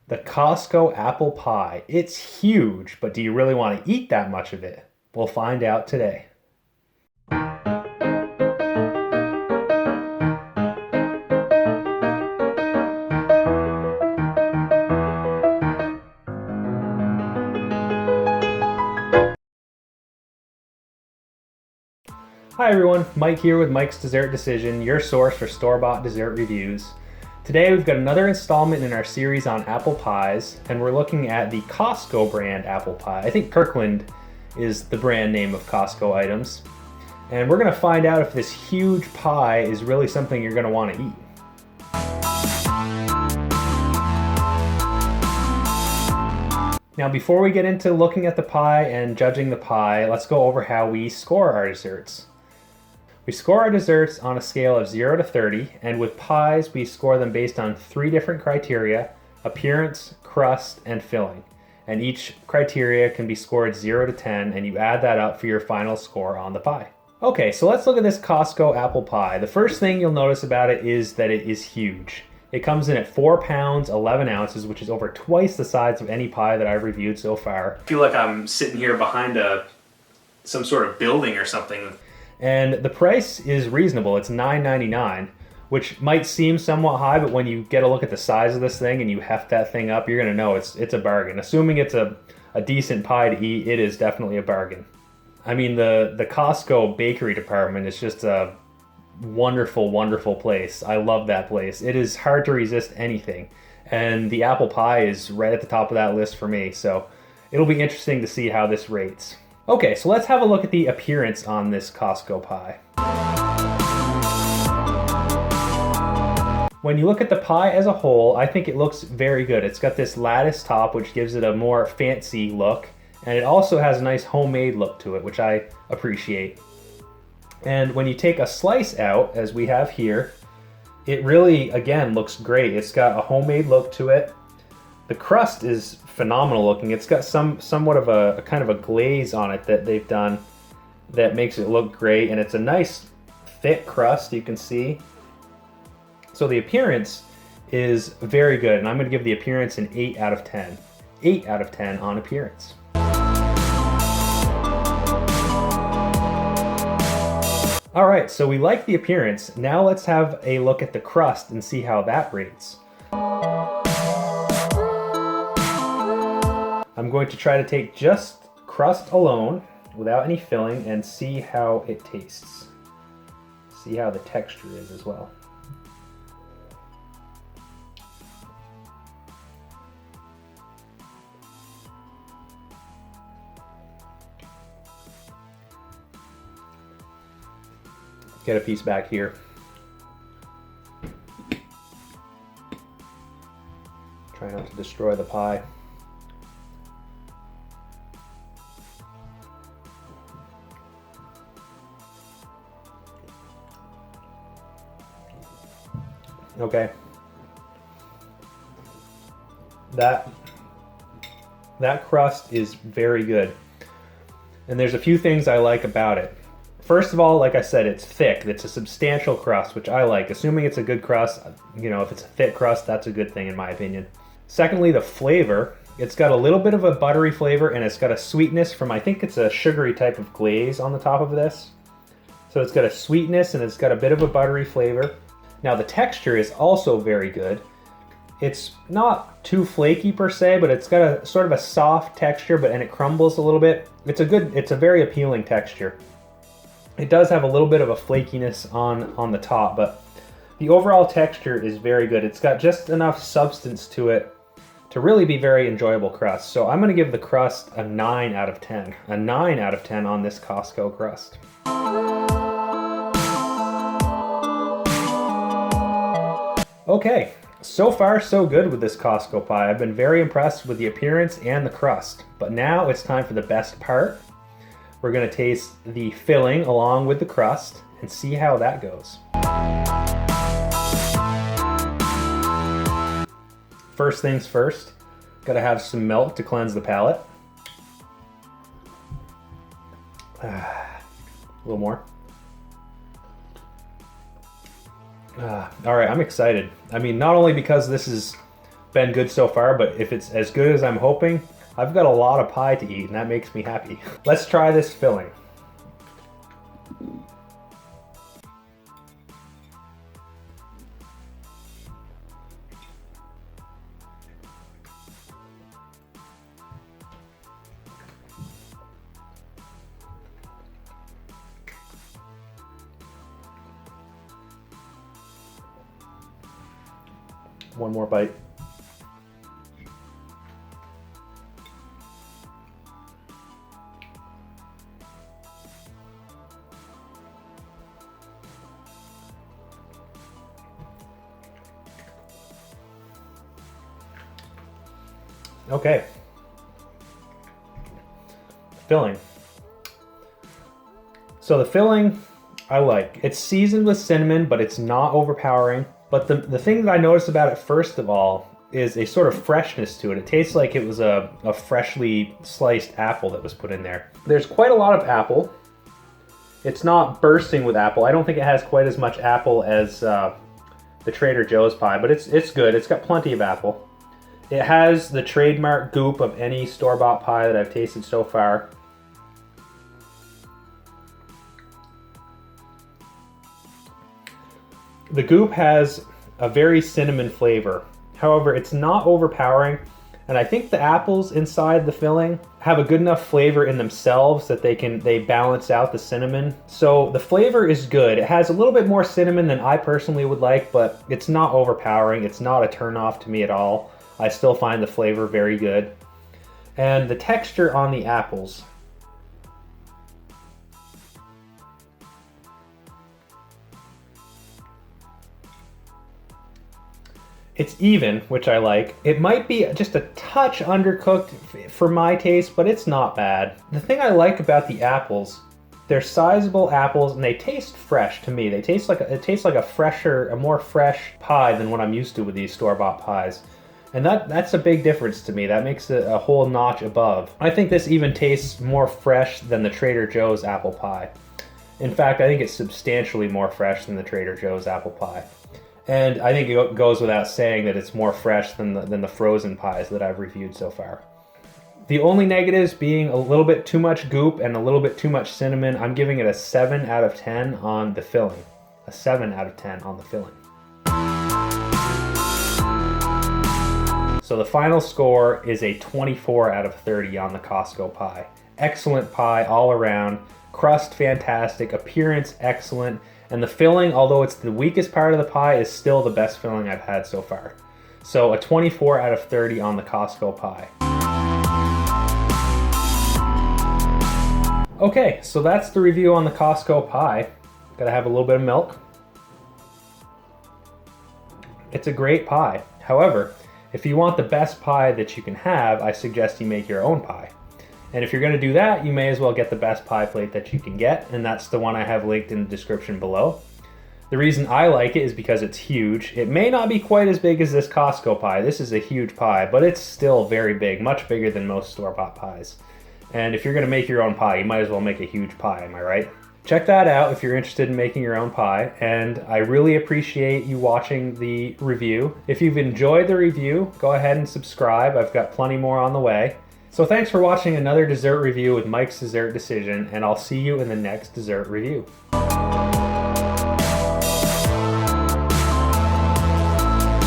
The Costco apple pie. It's huge, but do you really want to eat that much of it? We'll find out today. Hi everyone, Mike here with Mike's Dessert Decision, your source for store-bought dessert reviews. Today we've got another installment in our series on apple pies, and we're looking at the Costco brand apple pie. I think Kirkland is the brand name of Costco items. And we're gonna find out if this huge pie is really something you're gonna wanna eat. Now before we get into looking at the pie and judging the pie, let's go over how we score our desserts. We score our desserts on a scale of 0 to 30, and with pies, we score them based on 3 different criteria: appearance, crust, and filling. And each criteria can be scored 0 to 10, and you add that up for your final score on the pie. Okay, so let's look at this Costco apple pie. The first thing you'll notice about it is that it is huge. It comes in at 4 pounds, 11 ounces, which is over twice the size of any pie that I've reviewed so far. I feel like I'm sitting here behind some sort of building or something. And the price is reasonable. It's $9.99, which might seem somewhat high, but when you get a look at the size of this thing and you heft that thing up, you're gonna know it's a bargain. Assuming it's a decent pie to eat, it is definitely a bargain. I mean, the Costco Bakery department is just a wonderful, wonderful place. I love that place. It is hard to resist anything. And the apple pie is right at the top of that list for me, so it'll be interesting to see how this rates. Okay, so let's have a look at the appearance on this Costco pie. When you look at the pie as a whole, I think it looks very good. It's got this lattice top, which gives it a more fancy look, and it also has a nice homemade look to it, which I appreciate. And when you take a slice out, as we have here, it really, again, looks great. It's got a homemade look to it. The crust is phenomenal looking. It's got somewhat of a kind of a glaze on it that they've done that makes it look great, and it's a nice thick crust, you can see. So the appearance is very good, and I'm going to give the appearance an 8 out of 10. 8 out of 10 on appearance. All right, so we like the appearance. Now let's have a look at the crust and see how that rates. I'm going to try to take just crust alone without any filling and see how it tastes. See how the texture is as well. Get a piece back here. Try not to destroy the pie. Okay. That crust is very good. And there's a few things I like about it. First of all, like I said, it's thick. It's a substantial crust, which I like. Assuming it's a good crust, you know, if it's a thick crust, that's a good thing in my opinion. Secondly, the flavor. It's got a little bit of a buttery flavor, and it's got a sweetness from, I think it's a sugary type of glaze on the top of this. So it's got a sweetness and it's got a bit of a buttery flavor. Now the texture is also very good. It's not too flaky per se, but it's got a sort of a soft texture, and it crumbles a little bit. It's a very appealing texture. It does have a little bit of a flakiness on the top, but the overall texture is very good. It's got just enough substance to it to really be very enjoyable crust. So I'm gonna give the crust a 9 out of 10. A 9 out of 10 on this Costco crust. Okay, so far so good with this Costco pie. I've been very impressed with the appearance and the crust, but now it's time for the best part. We're gonna taste the filling along with the crust and see how that goes. First things first, gotta have some milk to cleanse the palate. A little more. All right, I'm excited. I mean, not only because this is been good so far, but if it's as good as I'm hoping, I've got a lot of pie to eat and that makes me happy. Let's try this filling. One more bite. Okay. Filling. So the filling I like. It's seasoned with cinnamon, but it's not overpowering. But the thing that I noticed about it first of all is a sort of freshness to it. It tastes like it was a freshly sliced apple that was put in there. There's quite a lot of apple. It's not bursting with apple. I don't think it has quite as much apple as the Trader Joe's pie, but it's good. It's got plenty of apple. It has the trademark goop of any store-bought pie that I've tasted so far. The goop has a very cinnamon flavor. However, it's not overpowering, and I think the apples inside the filling have a good enough flavor in themselves that they balance out the cinnamon. So the flavor is good. It has a little bit more cinnamon than I personally would like, but it's not overpowering. It's not a turn-off to me at all. I still find the flavor very good. And the texture on the apples. It's even, which I like. It might be just a touch undercooked for my taste, but it's not bad. The thing I like about the apples, they're sizable apples and they taste fresh to me. It tastes like a more fresh pie than what I'm used to with these store-bought pies. And that's a big difference to me. That makes it a whole notch above. I think this even tastes more fresh than the Trader Joe's apple pie. In fact, I think it's substantially more fresh than the Trader Joe's apple pie. And I think it goes without saying that it's more fresh than the frozen pies that I've reviewed so far. The only negatives being a little bit too much goop and a little bit too much cinnamon. I'm giving it a 7 out of 10 on the filling. A 7 out of 10 on the filling. So the final score is a 24 out of 30 on the Costco pie. Excellent pie all around. Crust fantastic, appearance excellent, and the filling, although it's the weakest part of the pie, is still the best filling I've had so far. So a 24 out of 30 on the Costco pie. Okay, so that's the review on the Costco pie. Gotta have a little bit of milk. It's a great pie. However, if you want the best pie that you can have, I suggest you make your own pie. And if you're gonna do that, you may as well get the best pie plate that you can get, and that's the one I have linked in the description below. The reason I like it is because it's huge. It may not be quite as big as this Costco pie. This is a huge pie, but it's still very big, much bigger than most store-bought pies. And if you're gonna make your own pie, you might as well make a huge pie, am I right? Check that out if you're interested in making your own pie, and I really appreciate you watching the review. If you've enjoyed the review, go ahead and subscribe. I've got plenty more on the way. So thanks for watching another dessert review with Mike's Dessert Decision, and I'll see you in the next dessert review.